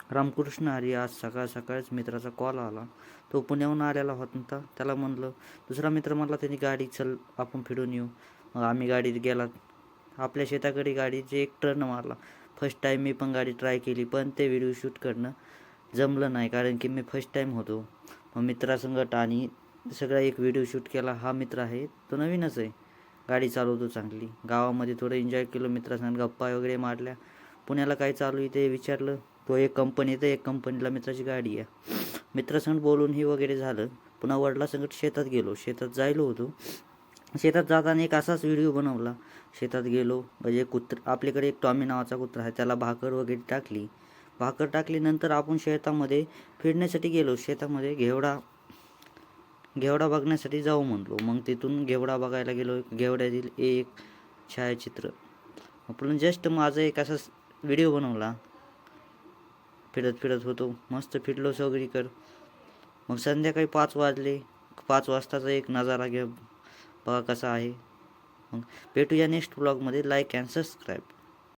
रामकृष्ण हरी. आज सकाळ सकाळच मित्राचा कॉल आला. तो पुण्याहून आलेला होता. त्याला म्हणलं, दुसरा मित्र म्हणला त्यांनी गाडी चल आपण फिरून येऊ. मग आम्ही गाडीत गेला. आपल्या शेताकडे गाडीचे एक टर्न मारला. फर्स्ट टाईम मी पण गाडी ट्राय केली, पण ते व्हिडिओ शूट करणं जमलं नाही, कारण की मी फर्स्ट टाईम होतो. मग मित्रासंगट आणि सगळा एक व्हिडिओ शूट केला. हा मित्र आहे तो नवीनच आहे, गाडी चालवतो चांगली. गावामध्ये थोडं एन्जॉय केलं, मित्रासंग गप्पा वगैरे मारल्या. पुण्याला काय चालू आहे ते विचारलं. तो एक कंपनीत आहे, एक कंपनीला मित्राची गाडी आहे. मित्रासंग बोलून वगैरे झालं. पुन्हा वडिलांसंगत शेतात गेलो. शेतात जायलो होतो. शेतात जाताना एक असाच व्हिडिओ बनवला. शेतात गेलो, म्हणजे आपल्याकडे एक टॉमी नावाचा कुत्रा आहे, त्याला भाकर वगैरे टाकली. भाकर टाकलीनंतर आपण शेतामध्ये फिरण्यासाठी गेलो. शेतामध्ये घेवडा बघण्यासाठी जाऊ म्हणलो. मग तिथून घेवडा बघायला गेलो. घेवड्यातील एक छायाचित्र आपण जस्ट माझा एक असा व्हिडिओ बनवला. फिरत फिरत होतो, मस्त फिरलो सगळीकडं. मग संध्याकाळी 5 वाजले. 5 वाजताचा एक नजारा बघा कसा आहे. मग भेटूया नेक्स्ट ब्लॉगमध्ये. Like and subscribe.